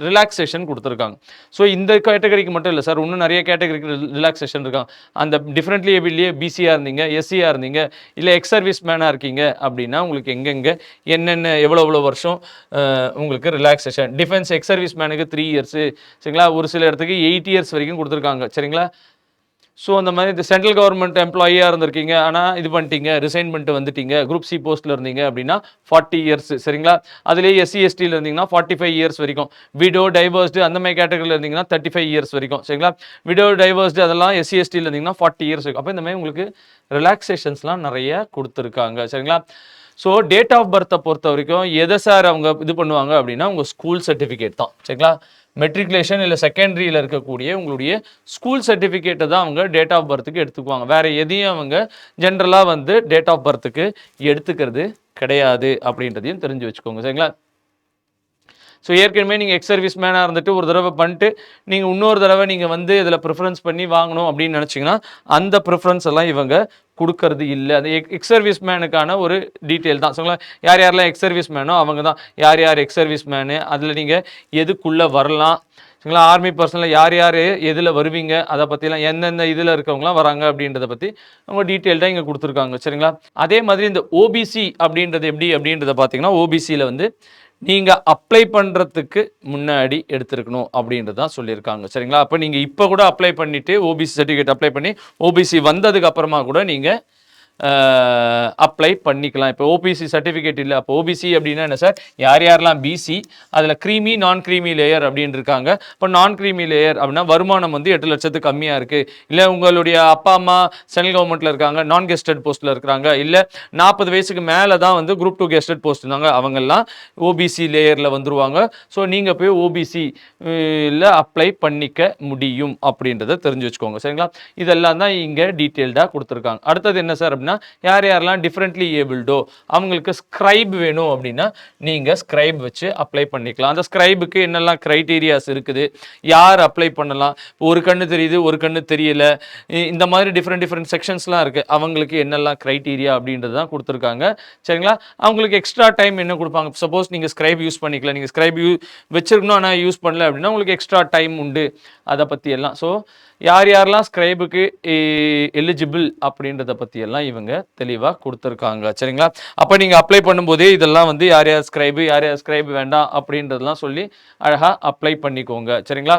ரிலாக்ஸேஷன் கொடுத்துருக்காங்க. ஸோ இந்த கேட்டகரிக்கு மட்டும் இல்லை சார், இன்னும் நிறைய கேட்டகரிக்கு ரிலாக்ஸேஷன் இருக்காங்க. அந்த டிஃப்ரெண்ட்லி ஏபிள்லேயே பிசியாக இருந்தீங்க, எஸ்சியாக இருந்தீங்க, இல்லை எக்ஸ் சர்வீஸ் மேனாக இருக்கீங்க அப்படின்னா உங்களுக்கு எங்கெங்கே என்னென்ன எவ்வளோ வருஷம் உங்களுக்கு ரிலாக்ஸேஷன். டிஃபென்ஸ் எக்ஸ் சர்வீஸ் மேனுக்கு 3 years. சரிங்களா? ஒரு சில இடத்துக்கு 8 years வரைக்கும் கொடுத்துருக்காங்க. சரிங்களா? ஸோ அந்த மாதிரி இந்த சென்ட்ரல் கவர்மெண்ட் எம்ப்ளாயியாக இருந்திருக்கீங்க, ஆனால் இது பண்ணிட்டீங்க, ரிசைன் பண்ணிட்டு வந்துட்டீங்க, குரூப் சி போஸ்ட்டில் இருந்தீங்க அப்படின்னா 40 years. சரிங்களா? அதுலேயே எஸ்சி எஸ்டியில் இருந்தீங்கன்னா 45 years வரைக்கும். விடோ டைவர்ஸ்டு அந்த மாதிரி கேட்டகரியில் இருந்தீங்கன்னா 35 years வரைக்கும். சரிங்களா? விடோ டைவர்ஸ்டு அதெல்லாம் எஸ்சி எஸ்டியில் இருந்தீங்கன்னா 40 years வரைக்கும். அப்போ இந்த மாதிரி உங்களுக்கு ரிலாக்ஸேஷன்ஸ்லாம் நிறைய கொடுத்துருக்காங்க. சரிங்களா? ஸோ டேட் ஆஃப் பர்த்தை பொறுத்த வரைக்கும் எதை சார் அவங்க இது பண்ணுவாங்க அப்படின்னா உங்கள் ஸ்கூல் சர்டிஃபிகேட் தான். சரிங்களா? மெட்ரிகுலேஷன் இல்லை செகண்டரியில் இருக்கக்கூடிய உங்களுடைய ஸ்கூல் சர்டிஃபிகேட்டை தான் அவங்க டேட் ஆஃப் பர்த்துக்கு எடுத்துக்குவாங்க. வேறு எதையும் அவங்க ஜென்ரலாக வந்து டேட் ஆஃப் பர்த்துக்கு எடுத்துக்கிறது கிடையாது அப்படின்றதையும் தெரிஞ்சு வச்சுக்கோங்க. சரிங்களா? ஸோ ஏற்கனவே நீங்கள் எக்ஸ் சர்வீஸ் மேனாக இருந்துட்டு ஒரு தடவை பண்ணிட்டு நீங்கள் இன்னொரு தடவை நீங்கள் வந்து இதில் ப்ரிஃபரன்ஸ் பண்ணி வாங்கணும் அப்படின்னு நினச்சிங்கன்னா அந்த ப்ரிஃபரன்ஸ் எல்லாம் இவங்க கொடுக்கறது இல்லை. அது எக்ஸ் சர்வீஸ் மேனுக்கான ஒரு டீட்டெயில் தான். சரிங்களா? யார் யாரெல்லாம் எக்ஸ் சர்வீஸ் மேனோ அவங்க தான் யார் யார் எக்ஸ் சர்வீஸ் மேனு, அதில் நீங்கள் எதுக்குள்ளே வரலாம். சரிங்களா? ஆர்மி பர்சனில் யார் யார் எதில் வருவீங்க, அதை பற்றிலாம் எந்தெந்த இதில் இருக்கவங்களாம் வராங்க அப்படின்றத பற்றி அவங்க டீட்டெயில்டாக இங்கே கொடுத்துருக்காங்க. சரிங்களா? அதே மாதிரி இந்த ஓபிசி அப்படின்றது எப்படி அப்படின்றத பார்த்தீங்கன்னா ஓபிசியில் வந்து நீங்கள் அப்ளை பண்ணுறதுக்கு முன்னாடி எடுத்துருக்கணும் அப்படின்றது தான் சொல்லியிருக்காங்க. சரிங்களா? அப்போ நீங்கள் இப்போ கூட அப்ளை பண்ணிவிட்டு ஓபிசி சர்டிஃபிகேட் அப்ளை பண்ணி ஓபிசி வந்ததுக்கு அப்புறமா கூட நீங்கள் அப்ளை பண்ணிக்கலாம். இப்போ ஓபிசி சர்டிஃபிகேட் இல்லை, அப்போ ஓபிசி அப்படின்னா என்ன சார், யார் யாரெல்லாம் பிசி, அதில் க்ரீமி நான் க்ரீமி லேயர் அப்படின்னு இருக்காங்க. இப்போ நான் க்ரீமி லேயர் அப்படின்னா வருமானம் வந்து 8 லட்சத்துக்கு கம்மியாக இருக்குது, இல்லை உங்களுடைய அப்பா அம்மா சென்ட்ரல் கவர்மெண்ட்டில் இருக்காங்க, நான் கெஸ்டட் போஸ்ட்டில் இருக்கிறாங்க, இல்லை 40 வயசுக்கு மேலே தான் வந்து குரூப் 2 கெஸ்டட் போஸ்ட் இருந்தாங்க, அவங்கெல்லாம் ஓபிசி லேயரில் வந்துருவாங்க. ஸோ நீங்கள் போய் ஓபிசி இல்லை அப்ளை பண்ணிக்க முடியும் அப்படின்றத தெரிஞ்சு வச்சுக்கோங்க. சரிங்களா, இதெல்லாம் தான் இங்கே டீட்டெயில்டாக கொடுத்துருக்காங்க. அடுத்தது என்ன சார் அப்படின்னா, யார் யாரெல்லாம் டிஃப்ரெண்ட்லி ஏபிள்டோ அவங்களுக்கு ஸ்கிரைப் வேணும் அப்படின்னா நீங்கள் ஸ்கிரைப் வச்சு அப்ளை பண்ணிக்கலாம். அந்த ஸ்கிரைபுக்கு என்னெல்லாம் க்ரைட்டீரியாஸ் இருக்குது, யார் அப்ளை பண்ணலாம், ஒரு கண்ணு தெரியுது ஒரு கண்ணு தெரியல, இந்த மாதிரி டிஃப்ரெண்ட் செக்ஷன்ஸ்லாம் இருக்குது, அவங்களுக்கு என்னெல்லாம் க்ரைட்டீரியா அப்படின்றது தான் கொடுத்துருக்காங்க. சரிங்களா, அவங்களுக்கு எக்ஸ்ட்ரா டைம் என்ன கொடுப்பாங்க, சப்போஸ் நீங்கள் ஸ்கிரைப் யூஸ் பண்ணிக்கல, நீங்கள் ஸ்கிரைப் வச்சிருக்கணும் ஆனால் யூஸ் பண்ணல அப்படின்னா உங்களுக்கு எக்ஸ்ட்ரா டைம் உண்டு, அதை பற்றி எல்லாம். ஸோ யார் யாரெல்லாம் ஸ்கிரைபுக்கு எலிஜிபிள் அப்படின்றத பற்றி எல்லாம் இவங்க தெளிவாக கொடுத்துருக்காங்க. சரிங்களா, அப்போ நீங்கள் அப்ளை பண்ணும்போதே இதெல்லாம் வந்து யார் யார் ஸ்கிரைபு வேண்டாம் அப்படின்றதெல்லாம் சொல்லி அழகாக அப்ளை பண்ணிக்கோங்க. சரிங்களா,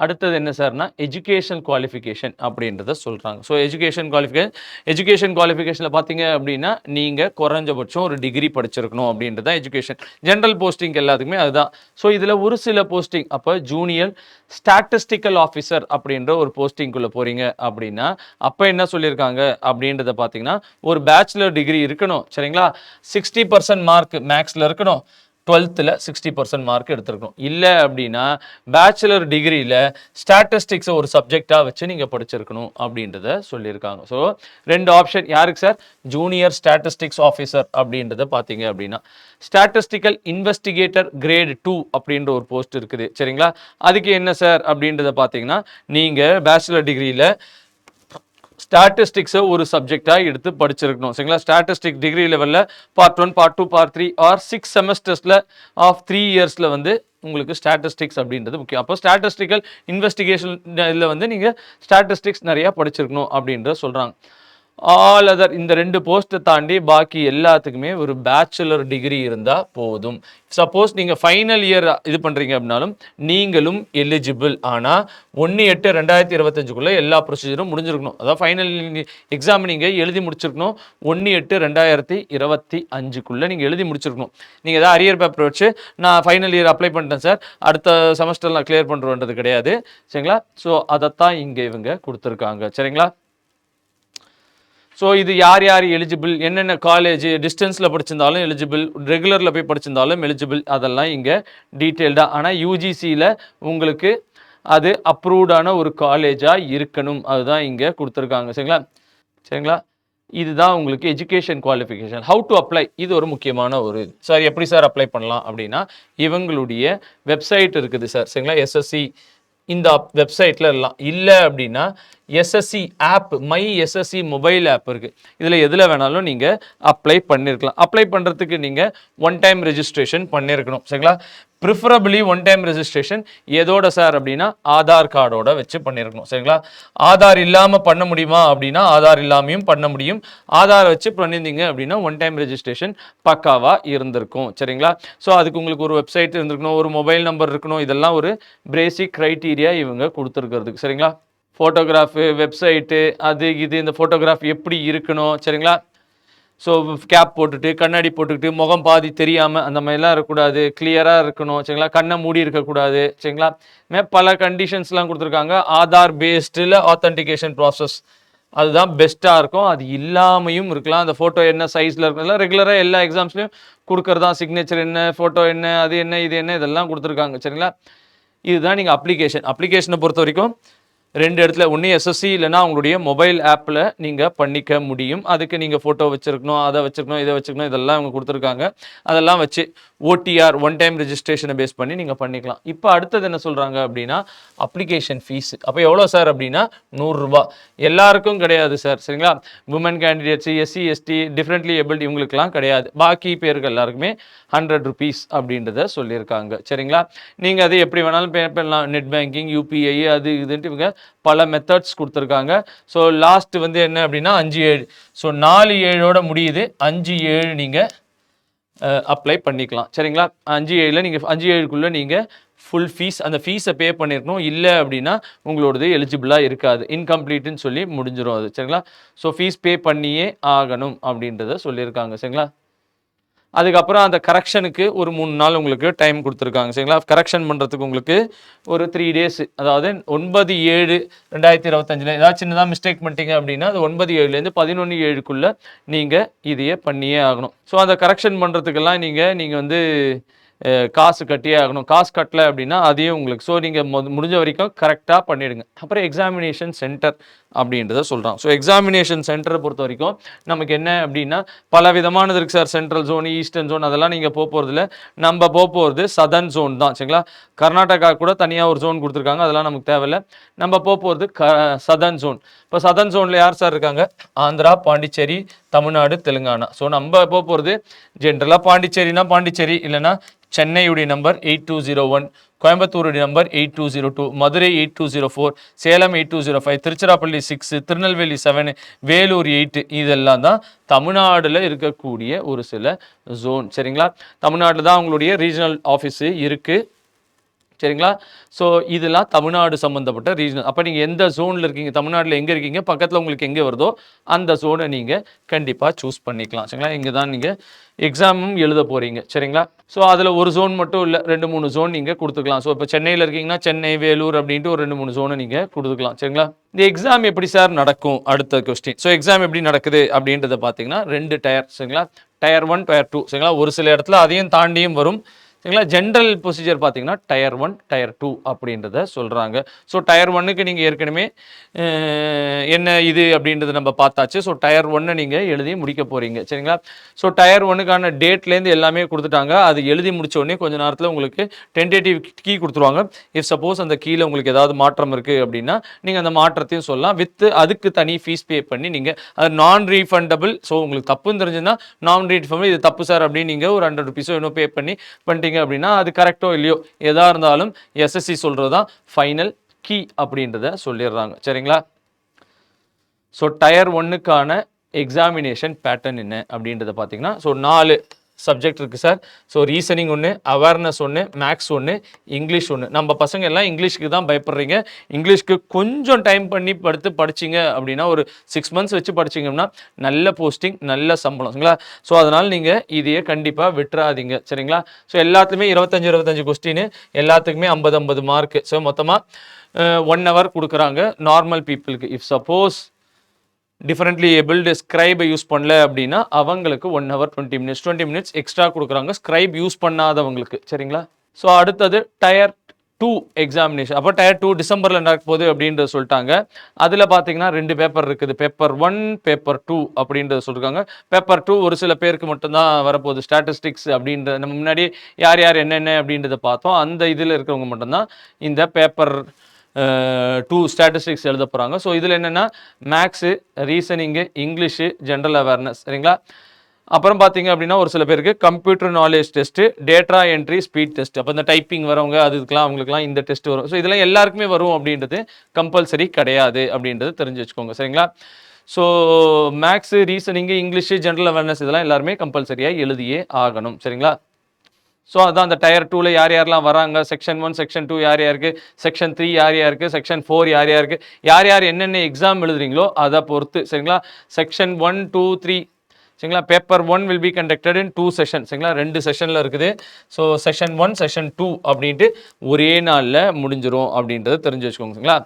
அடுத்தது என்ன சார்னா எஜுகேஷன் குவாலிஃபிகேஷன் அப்படின்றத சொல்கிறாங்க. ஸோ எஜுகேஷன் குவாலிஃபிகேஷனில் பார்த்தீங்க அப்படின்னா நீங்கள் குறைஞ்சபட்சம் ஒரு டிகிரி படிச்சிருக்கணும் அப்படின்றது தான் எஜுகேஷன். ஜென்ரல் போஸ்டிங் எல்லாத்துக்குமே அதுதான். ஸோ இதில் ஒரு சில போஸ்டிங், அப்போ ஜூனியர் ஸ்டாட்டிஸ்டிக்கல் ஆஃபீஸர் அப்படின்ற ஒரு போஸ்டிங்குள்ளே போகிறீங்க அப்படின்னா அப்போ என்ன சொல்லியிருக்காங்க அப்படின்றத பார்த்தீங்கன்னா ஒரு பேச்சுலர் டிகிரி இருக்கணும். சரிங்களா, 60% மார்க் மேக்ஸில் இருக்கணும், 12th 60% மார்க் எடுத்துருக்கணும். இல்லை அப்படின்னா பேச்சுலர் டிகிரியில் ஸ்டாட்டிஸ்டிக்ஸை ஒரு சப்ஜெக்டாக வச்சு நீங்கள் படிச்சிருக்கணும் அப்படின்றத சொல்லியிருக்காங்க. ஸோ 2 ஆப்ஷன் யாருக்கு சார், ஜூனியர் ஸ்டாட்டிஸ்டிக்ஸ் ஆஃபீஸர் அப்படின்றத பார்த்தீங்க அப்படின்னா ஸ்டாட்டிஸ்டிக்கல் இன்வெஸ்டிகேட்டர் கிரேட் 2 அப்படின்ற ஒரு போஸ்ட் இருக்குது. சரிங்களா, அதுக்கு என்ன சார் அப்படின்றத பார்த்தீங்கன்னா நீங்கள் பேச்சுலர் டிகிரியில் ஸ்டாட்டிஸ்டிக்ஸை ஒரு சப்ஜெக்டாக எடுத்து படிச்சிருக்கணும். சரிங்களா, ஸ்டாட்டிஸ்டிக் டிகிரி லெவலில் பார்ட் 1 பார்ட் 2 பார்ட் 3 ஆர் 6 செமஸ்டர்ஸில் ஆஃப் 3 இயர்ஸில் வந்து உங்களுக்கு ஸ்டாட்டிஸ்டிக்ஸ் அப்படின்றது முக்கியம். அப்போ ஸ்டாட்டிஸ்டிக்கல் இன்வெஸ்டிகேஷன் இதில் வந்து நீங்கள் ஸ்டாட்டிஸ்டிக்ஸ் நிறையா படிச்சிருக்கணும் அப்படின்றத சொல்கிறாங்க. ஆல் அதர் இந்த 2 போஸ்ட்டை தாண்டி பாக்கி எல்லாத்துக்குமே ஒரு பேச்சுலர் டிகிரி இருந்தால் போதும். சப்போஸ் நீங்கள் ஃபைனல் இயர் இது பண்ணுறீங்க அப்படின்னாலும் நீங்களும் எலிஜிபிள். ஆனால் 1/8/2025 எல்லா ப்ரொசீஜரும் முடிஞ்சிருக்கணும். அதாவது ஃபைனல் எக்ஸாம் நீங்கள் எழுதி முடிச்சிருக்கணும் 1/8/2025 நீங்கள் எழுதி முடிச்சிருக்கணும். நீங்கள் ஏதாவது அரியர் பேப்பர் வச்சு நான் ஃபைனல் இயர் அப்ளை பண்ணிட்டேன் சார், அடுத்த செமஸ்டர் நான் கிளியர் பண்ணுறோன்றது கிடையாது. சரிங்களா, ஸோ அதைத்தான் இங்கே இவங்க கொடுத்துருக்காங்க. சரிங்களா, ஸோ இது யார் யார் எலிஜிபிள், என்னென்ன காலேஜ் டிஸ்டன்ஸில் படிச்சிருந்தாலும் எலிஜிபிள், ரெகுலரில் போய் படிச்சிருந்தாலும் எலிஜிபிள், அதெல்லாம் இங்கே டீட்டெயில்டாக. ஆனால் யூஜிசியில் உங்களுக்கு அது அப்ரூவ்டான ஒரு காலேஜாக இருக்கணும், அதுதான் இங்கே கொடுத்துருக்காங்க. சரிங்களா, இதுதான் உங்களுக்கு education qualification. How to apply, இது ஒரு முக்கியமான ஒரு சார், எப்படி சார் அப்ளை பண்ணலாம் அப்படின்னா இவங்களுடைய வெப்சைட் இருக்குது சார். சரிங்களா, எஸ்எஸ்சி இந்த வெப்சைட்டில் எல்லாம் இல்லை அப்படின்னா SSC app, my SSC mobile app இருக்குது, இதில் எதில் வேணாலும் நீங்கள் அப்ளை பண்ணியிருக்கலாம். அப்ளை பண்ணுறதுக்கு நீங்கள் 1 டைம் ரெஜிஸ்ட்ரேஷன் பண்ணியிருக்கணும். சரிங்களா, ப்ரிஃபரபிளி 1 டைம் ரெஜிஸ்ட்ரேஷன் எதோட சார் அப்படின்னா ஆதார் கார்டோட வச்சு பண்ணியிருக்கணும். சரிங்களா, ஆதார் இல்லாமல் பண்ண முடியுமா அப்படின்னா ஆதார் இல்லாமையும் பண்ண முடியும். ஆதார் வச்சு பண்ணியிருந்தீங்க அப்படின்னா 1 டைம் ரெஜிஸ்ட்ரேஷன் பக்காவாக இருந்திருக்கும். சரிங்களா, ஸோ அதுக்கு உங்களுக்கு ஒரு வெப்சைட் இருந்திருக்கணும், ஒரு மொபைல் நம்பர் இருக்கணும், இதெல்லாம் ஒரு பேசிக் க்ரைட்டீரியா இவங்க கொடுத்துருக்கிறதுக்கு. சரிங்களா, ஃபோட்டோகிராஃபு, வெப்சைட்டு, அது இது, இந்த ஃபோட்டோகிராஃப் எப்படி இருக்கணும். சரிங்களா, ஸோ கேப் போட்டுட்டு கண்ணாடி போட்டுக்கிட்டு முகம் பாதி தெரியாமல் அந்த மாதிரிலாம் இருக்கக்கூடாது, கிளியராக இருக்கணும். சரிங்களா, கண்ணை மூடி இருக்கக்கூடாது. சரிங்களா, பல கண்டிஷன்ஸ்லாம் கொடுத்துருக்காங்க. ஆதார் பேஸ்டில் ஆத்தென்டிகேஷன் ப்ராசஸ் அதுதான் பெஸ்ட்டாக இருக்கும். அது இல்லாமையும் இருக்கலாம். அந்த ஃபோட்டோ என்ன சைஸில் இருக்குன்னா ரெகுலராக எல்லா எக்ஸாம்ஸ்லையும் கொடுக்குறதா, சிக்னேச்சர் என்ன, ஃபோட்டோ என்ன, அது என்ன, இது என்ன, இதெல்லாம் கொடுத்துருக்காங்க. சரிங்களா, இதுதான் நீங்கள் அப்ளிகேஷனை பொறுத்த வரைக்கும் 2 இடத்துல, ஒன்று எஸ்எஸ்சி இல்லைனா உங்களுடைய மொபைல் ஆப்பில் நீங்கள் பண்ணிக்க முடியும். அதுக்கு நீங்கள் ஃபோட்டோ வச்சுருக்கணும், அதை வச்சுருக்கணும், இதை வச்சுக்கணும், இதெல்லாம் அவங்க கொடுத்துருக்காங்க. அதெல்லாம் வச்சு ஓடிஆர் 1 டைம் ரெஜிஸ்ட்ரேஷனை பேஸ் பண்ணி நீங்கள் பண்ணிக்கலாம். இப்போ அடுத்தது என்ன சொல்கிறாங்க அப்படின்னா அப்ளிகேஷன் ஃபீஸ். அப்போ எவ்வளோ சார் அப்படின்னா 100 ரூபா. எல்லாருக்கும் கிடையாது சார். சரிங்களா, woman candidates, SC ST, differently abled இவங்களுக்குலாம் கிடையாது. பாக்கி பேருக்கு எல்லாருக்குமே 100 rupees அப்படின்றத சொல்லியிருக்காங்க. சரிங்களா, நீங்கள் அதை எப்படி வேணாலும் பே பண்ணலாம். நெட் பேங்கிங், யூபிஐ, அது இதுன்ட்டு இவங்க பல மெத்தட்ஸ் கொடுத்துருக்காங்க. ஸோ லாஸ்ட் வந்து என்ன அப்படின்னா 5/7. ஸோ 4/7 முடியுது, 5/7 நீங்கள் அப்ளை பண்ணிக்கலாம். சரிங்களா, 5/7 நீங்கள் 5/7 நீங்கள் ஃபுல் ஃபீஸ், அந்த ஃபீஸை பே பண்ணியிருக்கணும். இல்லை அப்படின்னா உங்களோடது எலிஜிபிளாக இருக்காது, இன்கம்ப்ளீட்டுன்னு சொல்லி முடிஞ்சிடும் அது. சரிங்களா? ஸோ ஃபீஸ் பே பண்ணியே ஆகணும் அப்படின்றத சொல்லியிருக்காங்க. சரிங்களா? அதுக்கப்புறம் அந்த கரெக்ஷனுக்கு ஒரு 3 நாள் உங்களுக்கு டைம் கொடுத்துருக்காங்க. சரிங்களா? கரெக்ஷன் பண்ணுறதுக்கு உங்களுக்கு ஒரு 3 டேஸ், அதாவது 9/7/2025 ஏதாவது சின்னதாக மிஸ்டேக் பண்ணிட்டீங்க அப்படின்னா அது 9/7லேருந்து 11/7க்குள்ளே நீங்கள் இதையே பண்ணியே ஆகணும். ஸோ அந்த கரெக்ஷன் பண்ணுறதுக்கெல்லாம் நீங்கள் வந்து காசு கட்டியே ஆகணும். காசு கட்டல அப்படின்னா அதையும் உங்களுக்கு, ஸோ நீங்கள் முடிஞ்ச வரைக்கும் கரெக்டாக பண்ணிவிடுங்க. அப்புறம் எக்ஸாமினேஷன் சென்டர் அப்படின்றத சொல்கிறான். ஸோ எக்ஸாமினேஷன் சென்டரை பொறுத்த வரைக்கும் நமக்கு என்ன அப்படின்னா பல விதமானது இருக்குது sir. Central zone, eastern zone, அதெல்லாம் நீங்கள் போகிறதில்ல. நம்ம போகிறது சதர்ன் ஜோன் தான். சரிங்களா? கர்நாடகா கூட தனியாக ஒரு ஜோன் கொடுத்துருக்காங்க, அதெல்லாம் நமக்கு தேவையில்லை. நம்ம போகிறது சதர்ன் ஜோன். இப்போ சதர்ன் ஜோனில் யார் சார் இருக்காங்க? ஆந்திரா, பாண்டிச்சேரி, தமிழ்நாடு, தெலுங்கானா. ஸோ நம்ம போகிறது ஜென்ரலாக பாண்டிச்சேரினா பாண்டிச்சேரி, இல்லைனா சென்னையுடைய நம்பர் 8201, கோயம்புத்தூருடைய நம்பர் 8202, மதுரை 8204, சேலம் 8205, திருச்சிராப்பள்ளி 6, திருநெல்வேலி 7, வேலூர் 8. இதெல்லாம் தான் தமிழ்நாடுல இருக்கக்கூடிய ஒரு சில ஜோன். சரிங்களா? தமிழ்நாட்டில் தான் அவங்களுடைய ரீஜனல் ஆஃபீஸு இருக்குது. சரிங்களா? ஸோ இதெல்லாம் தமிழ்நாடு சம்மந்தப்பட்ட ரீஜனல். அப்போ நீங்கள் எந்த ஜோனில் இருக்கீங்க, தமிழ்நாட்டில் எங்கே இருக்கீங்க, பக்கத்தில் உங்களுக்கு எங்கே வருதோ அந்த ஜோனை நீங்கள் கண்டிப்பாக சூஸ் பண்ணிக்கலாம். சரிங்களா? இங்கே தான் நீங்கள் எக்ஸாமும் எழுத போகிறீங்க. சரிங்களா? ஸோ அதில் ஒரு ஜோன் மட்டும் இல்லை, 2-3 ஜோன் நீங்கள் கொடுத்துக்கலாம். ஸோ இப்போ சென்னையில் இருக்கீங்கன்னா சென்னை, வேலூர் அப்படின்ட்டு ஒரு 2-3 ஜோனை நீங்கள் கொடுத்துக்கலாம். சரிங்களா? இந்த எக்ஸாம் எப்படி சார் நடக்கும்? அடுத்த கொஸ்டின். ஸோ எக்ஸாம் எப்படி நடக்குது அப்படின்றத பார்த்தீங்கன்னா 2 டயர். சரிங்களா? Tier 1, tier 2. சரிங்களா? ஒரு சில இடத்துல அதையும் தாண்டியும் வரும். சரிங்களா? ஜென்ரல் ப்ரொசீஜர் பார்த்தீங்கன்னா டயர் 1, டயர் 2 அப்படின்றத சொல்கிறாங்க. ஸோ டயர் 1க்கு நீங்கள் ஏற்கனவே என்ன இது அப்படின்றத நம்ம பார்த்தாச்சு. ஸோ டயர் 1 நீங்கள் எழுதி முடிக்க போகிறீங்க. சரிங்களா? ஸோ டயர் 1க்கான டேட்லேருந்து எல்லாமே கொடுத்துட்டாங்க. அது எழுதி முடிச்ச உடனே கொஞ்ச நேரத்தில் உங்களுக்கு டென்டேட்டிவ் கீ கொடுத்துருவாங்க. இஃப் சப்போஸ் அந்த கீழே உங்களுக்கு ஏதாவது மாற்றம் இருக்குது அப்படின்னா நீங்கள் அந்த மாற்றத்தையும் சொல்லலாம். அதுக்கு தனி ஃபீஸ் பே பண்ணி நீங்கள் அது நான் ரீஃபண்டபிள். ஸோ உங்களுக்கு தப்புன்னு தெரிஞ்சுன்னா நான் ரீஃபண்டபிள், இது தப்பு சார் அப்படின்னு நீங்கள் ஒரு 100 rupees இன்னும் பே பண்ணிட்டீங்க அப்படின்னா அது கரெக்டோ இல்லையோ எதா இருந்தாலும் எஸ்எஸ்சி சொல்றது தான் ஃபைனல் கீ அப்படின்றத சொல்லிடுறாங்க. சரிங்களா? ஸோ டயர் 1க்கான எக்ஸாமினேஷன் பேட்டர்ன் என்ன அப்படின்றத பார்த்தீங்கன்னா, ஸோ 4 சப்ஜெக்ட் இருக்குது sir. So reasoning 1, awareness 1, maths 1, English 1. நம்ம பசங்க எல்லாம் இங்கிலீஷ்க்கு தான் பயப்படுறீங்க. இங்கிலீஷ்க்கு கொஞ்சம் டைம் பண்ணி படிச்சிங்க அப்படின்னா ஒரு 6 months வச்சு படிச்சிங்கன்னா நல்ல போஸ்டிங், நல்ல சம்பளம். சரிங்களா? ஸோ அதனால் நீங்கள் இதையே கண்டிப்பாக விட்டுறாதீங்க. சரிங்களா? ஸோ எல்லாத்துக்குமே 25 கொஸ்டின், எல்லாத்துக்குமே 50 மார்க்கு. ஸோ மொத்தமாக 1 hour கொடுக்குறாங்க நார்மல் பீப்புளுக்கு. இஃப் சப்போஸ் டிஃபரெண்ட்லி ஏபிள்டு ஸ்க்ரைபை யூஸ் பண்ணல அப்படின்னா அவங்களுக்கு 1 hour 20 minutes எக்ஸ்ட்ரா கொடுக்குறாங்க ஸ்க்ரைப் யூஸ் பண்ணாதவங்களுக்கு. சரிங்களா? ஸோ அடுத்தது டயர் 2 எக்ஸாமினேஷன். அப்போ டயர் 2 டிசம்பரில் நடக்க போகுது அப்படின்றத சொல்லிட்டாங்க. அதில் பார்த்தீங்கன்னா 2 பேப்பர் இருக்குது, பேப்பர் 1, பேப்பர் 2 அப்படின்றத சொல்லியிருக்காங்க. பேப்பர் 2 ஒரு சில பேருக்கு மட்டும்தான் வரப்போகுது. ஸ்டாட்டிஸ்டிக்ஸ் அப்படின்ற நம்ம முன்னாடி யார் யார் என்னென்ன அப்படின்றத பார்த்தோம். அந்த இதில் இருக்கிறவங்க மட்டும்தான் இந்த பேப்பர் 2 ஸ்டாட்டிஸ்டிக்ஸ் எழுத போகிறாங்க. ஸோ இதில் என்னென்னா maths, reasoning, English, general awareness. சரிங்களா? அப்புறம் பார்த்தீங்க அப்படின்னா ஒரு சில பேருக்கு computer knowledge test, data entry, speed test. அப்போ இந்த டைப்பிங் வரவங்க அதுக்கெலாம் அவங்களுக்குலாம் இந்த டெஸ்ட் வரும். ஸோ இதெல்லாம் எல்லாருக்குமே வரும் அப்படின்றது கம்பல்சரி கிடையாது அப்படின்றது தெரிஞ்சு வச்சுக்கோங்க. சரிங்களா? So maths, reasoning, English, general awareness இதெல்லாம் எல்லாருமே கம்பல்சரியாக எழுதியே ஆகணும். சரிங்களா? ஸோ அதான் அந்த டயர் 2ல யார் யாரெல்லாம் வராங்க, செக்ஷன் 1, செக்ஷன் 2 யார் யாருக்கு, செக்ஷன் 3 யார் யாருக்கு, செக்ஷன் 4 யார் யாருக்கு, யார் யார் என்னென்ன எக்ஸாம் எழுதுறீங்களோ அதை பொறுத்து. சரிங்களா? செக்ஷன் 1, 2, 3. சரிங்களா? Paper 1 will be conducted in 2 session. சரிங்களா? 2 செஷனில் இருக்குது. ஸோ செஷன் 1, செஷன் 2 அப்படின்ட்டு ஒரே நாளில் முடிஞ்சிடும் அப்படின்றத தெரிஞ்சு வச்சுக்கோங்க. சரிங்களா?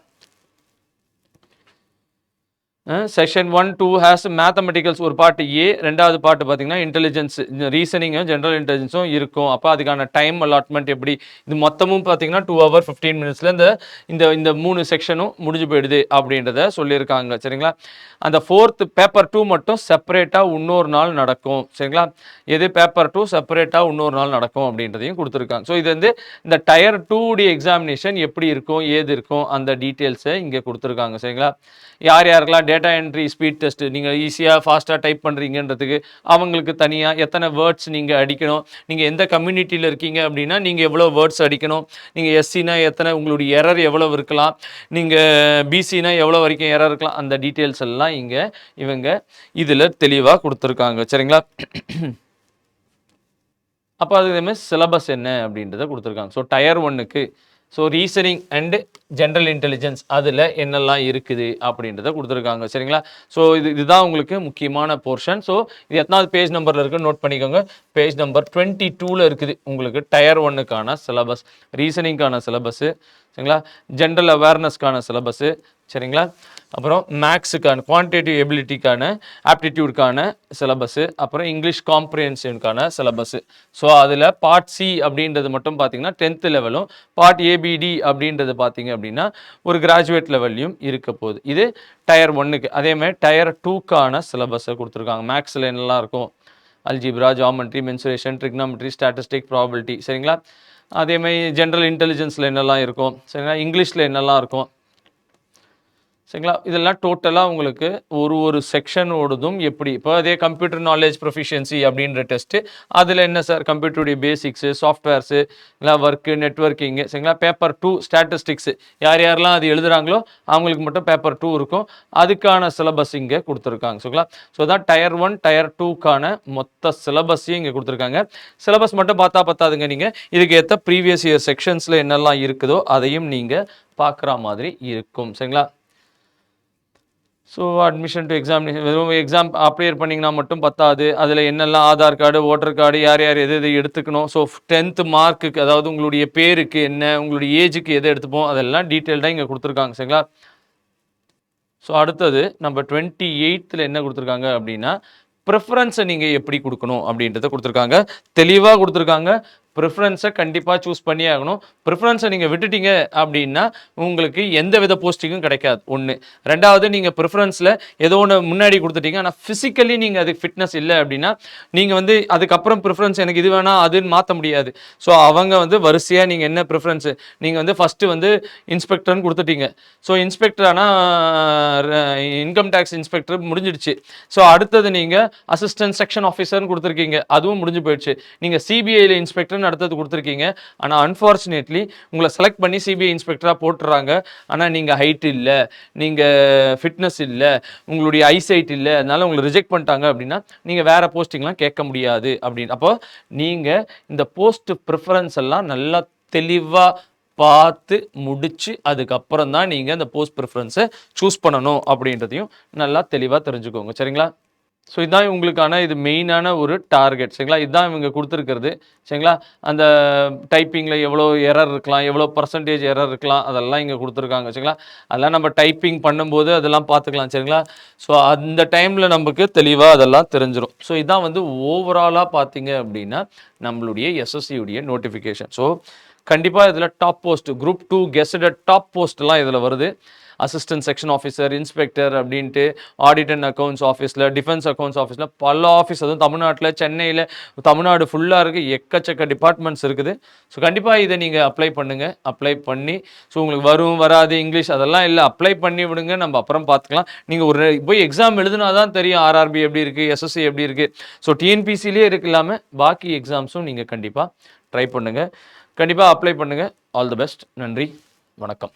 செக்ஷன் 1, 2 ஹேஸ் மேத்தமெட்டிக்கல்ஸ் ஒரு பார்ட் ஏ, ரெண்டாவது பார்ட் பார்த்தீங்கன்னா இன்டெலிஜென்ஸ், ஜென்ரல் இன்டெலிஜென்ஸும் இருக்கும். அப்போ அதுக்கான டைம் அலாட்மெண்ட் எப்படி, இது மொத்தமும் பார்த்தீங்கன்னா 2 hour 15 minutesல இந்த இந்த 3 செக்ஷனும் முடிஞ்சு போயிடுது அப்படின்றத சொல்லியிருக்காங்க. சரிங்களா? அந்த 4th பேப்பர் 2 மட்டும் செப்பரேட்டாக இன்னொரு நாள் நடக்கும். சரிங்களா? எது பேப்பர் 2 செப்பரேட்டாக இன்னொரு நாள் நடக்கும் அப்படின்றதையும் கொடுத்துருக்காங்க. ஸோ இது இந்த டயர் 2 எக்ஸாமினேஷன் எப்படி இருக்கும், ஏது இருக்கும், அந்த டீட்டெயில்ஸை இங்கே கொடுத்துருக்காங்க. சரிங்களா? யார் யாருக்கெல்லாம் டேட்டா என்ட்ரி, ஸ்பீட் டெஸ்ட் நீங்கள் ஈஸியாக ஃபாஸ்ட்டாக டைப் பண்ணுறீங்கன்றதுக்கு அவங்களுக்கு தனியாக எத்தனை வேர்ட்ஸ் நீங்கள் அடிக்கணும், நீங்கள் எந்த கம்யூனிட்டியில் இருக்கீங்க அப்படின்னா நீங்கள் எவ்வளோ வேர்ட்ஸ் அடிக்கணும், நீங்கள் எஸ்சினா எத்தனை, உங்களுடைய எரர் எவ்வளோ இருக்கலாம், நீங்கள் பிசினா எவ்வளோ வரைக்கும் எரர் இருக்கலாம், அந்த டீட்டெயில்ஸ் எல்லாம் இங்கே இவங்க இதில் தெளிவாக கொடுத்துருக்காங்க. சரிங்களா? அப்போ அதுக்கு சிலபஸ் என்ன அப்படின்றத கொடுத்துருக்காங்க. ஸோ டயர் 1க்கு so reasoning and general intelligence அதில் என்னெல்லாம் இருக்குது அப்படின்றத கொடுத்துருக்காங்க. சரிங்களா? ஸோ இதுதான் உங்களுக்கு முக்கியமான போர்ஷன். ஸோ இது எத்தனாவது பேஜ் நம்பரில் இருக்குன்னு நோட் பண்ணிக்கோங்க. பேஜ் நம்பர் 22ல் இருக்குது உங்களுக்கு டயர் 1க்கான சிலபஸ், ரீசனிங்கான சிலபஸ்ஸு, சரிங்களா, ஜென்ரல் அவேர்னஸ்க்கான சிலபஸ்ஸு, சரிங்களா, அப்புறம் மேக்ஸுக்கான குவான்டிடேட்டிவ் எபிலிட்டிக்கான ஆப்டிடியூடுக்கான சிலபஸ்ஸு, அப்புறம் இங்கிலீஷ் காம்ப்ரிஹென்ஷனுக்கான சிலபஸ்ஸு. ஸோ அதில் பார்ட் சி அப்படின்றது மட்டும் பார்த்தீங்கன்னா 10th லெவலும், பார்ட் ஏபிடி அப்படின்றது பார்த்தீங்க அப்படின்னா ஒரு கிராஜுவேட் லெவல்லையும் இருக்க போகுது. இது டயர் 1க்கு. அதேமாதிரி டயர் 2க்கான சிலபஸை கொடுத்துருக்காங்க. மேக்ஸில் என்னெல்லாம் இருக்கும், algebra, geometry, mensuration, trigonometry, statistic, probability, சரிங்களா. அதேமாதிரி ஜென்ரல் இன்டெலிஜென்ஸில் என்னெல்லாம் இருக்கும், சரிங்களா, இங்கிலீஷில் என்னெல்லாம் இருக்கும், சரிங்களா. இதெல்லாம் டோட்டலாக உங்களுக்கு ஒரு செக்ஷனோடதும் எப்படி இப்போ அதே கம்ப்யூட்டர் நாலேஜ் ப்ரொஃபிஷியன்சி அப்படின்ற டெஸ்ட்டு, அதில் என்ன சார் கம்ப்யூட்டருடைய பேசிக்ஸு, சாஃப்ட்வேர்ஸு, இல்லை ஒர்க்கு, நெட்ஒர்க்கிங்கு, சரிங்களா. பேப்பர் 2 ஸ்டாட்டிஸ்டிக்ஸு, யாரெல்லாம் அது எழுதுகிறாங்களோ அவங்களுக்கு மட்டும் பேப்பர் 2 இருக்கும். அதுக்கான சிலபஸ் இங்கே கொடுத்துருக்காங்க. சரிங்களா. ஸோ தான் டயர் 1 டயர் 2க்கான மொத்த சிலபஸையும் இங்கே கொடுத்துருக்காங்க. சிலபஸ் மட்டும் பார்த்தா பத்தாதுங்க, நீங்கள் இதுக்கு ஏற்ற ப்ரீவியஸ் இயர் செக்ஷன்ஸில் என்னெல்லாம் இருக்குதோ அதையும் நீங்கள் பார்க்குற மாதிரி இருக்கும். சரிங்களா. ஸோ அட்மிஷன் டு எக்ஸாமினேஷன், வெறும் எக்ஸாம் அப்ளியர் பண்ணிங்கன்னா மட்டும் பத்தாது. அதில் என்னெல்லாம் ஆதார் கார்டு, ஓட்டர் கார்டு, யார் யார் எது எடுத்துக்கணும், ஸோ 10th மார்க்குக்கு, அதாவது உங்களுடைய பேருக்கு என்ன, உங்களுடைய ஏஜுக்கு எதை எடுத்துப்போம், அதெல்லாம் டீட்டெயில்டாக இங்கே கொடுத்துருக்காங்க. சரிங்களா. ஸோ அடுத்தது நம்ம 28th என்ன கொடுத்துருக்காங்க அப்படின்னா ப்ரிஃபரன்ஸை நீங்கள் எப்படி கொடுக்கணும் அப்படின்றத கொடுத்துருக்காங்க. தெளிவாக கொடுத்துருக்காங்க. ப்ரிஃபரன்ஸை கண்டிப்பாக சூஸ் பண்ணியே ஆகணும். ப்ரிஃபரன்ஸை நீங்கள் விட்டுட்டீங்க அப்படின்னா உங்களுக்கு எந்த வித போஸ்டிங்கும் கிடைக்காது. ஒன்று. ரெண்டாவது, நீங்கள் ப்ரிஃபரன்ஸில் ஏதோ ஒன்று முன்னாடி கொடுத்துட்டீங்க, ஆனால் ஃபிசிக்கலி நீங்கள் அதுக்கு ஃபிட்னஸ் இல்லை அப்படின்னா நீங்கள் அதுக்கப்புறம் ப்ரிஃபரன்ஸ் எனக்கு இது வேணாம் அதுன்னு மாற்ற முடியாது. ஸோ அவங்க வரிசையாக நீங்கள் என்ன ப்ரிஃபரன்ஸு, நீங்கள் ஃபஸ்ட்டு இன்ஸ்பெக்டர்னு கொடுத்துட்டீங்க. ஸோ இன்ஸ்பெக்டர் ஆனால் இன்கம் டேக்ஸ் இன்ஸ்பெக்டர் முடிஞ்சிடுச்சு. ஸோ அடுத்தது நீங்கள் அசிஸ்டன்ட் செக்ஷன் ஆஃபீஸர்னு கொடுத்துருக்கீங்க, அதுவும் முடிஞ்சு போயிடுச்சு. நீங்கள் சிபிஐயில் இன்ஸ்பெக்டர்னு அடுத்தது கொடுத்துருக்கீங்க. ஆனால் அன்ஃபார்ச்சுனேட்லி உங்களை செலக்ட் பண்ணி சிபிஐ இன்ஸ்பெக்டராக போட்டுறாங்க. ஆனால் நீங்கள் ஹைட் இல்லை, நீங்கள் ஃபிட்னஸ் இல்லை, உங்களுடைய ஐசைட் இல்லை, அதனால உங்களை ரிஜெக்ட் பண்ணிட்டாங்க அப்படின்னா நீங்கள் வேறு போஸ்டிங்லாம் கேட்க முடியாது அப்படின்னு. அப்போ நீங்கள் இந்த போஸ்ட் ப்ரிஃபரன்ஸ் எல்லாம் நல்லா தெளிவாக பார்த்து முடிச்சு அதுக்கப்புறம் தான் நீங்கள் இந்த போஸ்ட் ப்ரிஃபரன்ஸை சூஸ் பண்ணணும் அப்படின்றதையும் நல்லா தெளிவாக தெரிஞ்சுக்கோங்க. சரிங்களா. ஸோ இதுதான் உங்களுக்கான இது மெயினான ஒரு டார்கெட். சரிங்களா. இதுதான் இவங்க கொடுத்துருக்கிறது. சரிங்களா. அந்த டைப்பிங்கில் எவ்வளோ எரர் இருக்கலாம், எவ்வளோ பர்சன்டேஜ் எரர் இருக்கலாம், அதெல்லாம் இங்கே கொடுத்துருக்காங்க. சரிங்களா. அதெல்லாம் நம்ம டைப்பிங் பண்ணும்போது அதெல்லாம் பார்த்துக்கலாம். சரிங்களா. ஸோ அந்த டைமில் நமக்கு தெளிவாக அதெல்லாம் தெரிஞ்சிடும். ஸோ இதான் ஓவராலாக பார்த்தீங்க அப்படின்னா நம்மளுடைய எஸ்எஸ்சியுடைய நோட்டிஃபிகேஷன். ஸோ கண்டிப்பாக இதில் top post, group 2 gazetted top போஸ்ட்லாம் இதில் வருது. அசிஸ்டன்ட் செக்ஷன் ஆஃபீஸர், இன்ஸ்பெக்டர் அப்படின்ட்டு, ஆடிட் அண்ட் அக்கௌண்ட்ஸ் ஆஃபீஸில், டிஃபென்ஸ் அக்கௌண்ட்ஸ் ஆஃபீஸில் பல ஆஃபீஸ், அதுவும் தமிழ்நாட்டில், சென்னையில், தமிழ்நாடு ஃபுல்லாக இருக்குது, எக்கச்சக்க டிபார்ட்மெண்ட்ஸ் இருக்குது. ஸோ கண்டிப்பாக இதை நீங்கள் அப்ளை பண்ணுங்கள். அப்ளை பண்ணி ஸோ உங்களுக்கு வரும் வராது இங்கிலீஷ் அதெல்லாம் இல்லை, அப்ளை பண்ணி விடுங்க, நம்ம அப்புறம் பார்த்துக்கலாம். நீங்கள் போய் எக்ஸாம் எழுதுனா தான் தெரியும் ஆர்ஆர்பி எப்படி இருக்குது, எஸ்எஸ்சி எப்படி இருக்குது. ஸோ டிஎன்பிசிலே இருக்கு இல்லாமல் பாக்கி எக்ஸாம்ஸும் நீங்கள் கண்டிப்பாக ட்ரை பண்ணுங்கள். கண்டிப்பாக அப்ளை பண்ணுங்கள். All the best. நன்றி, வணக்கம்.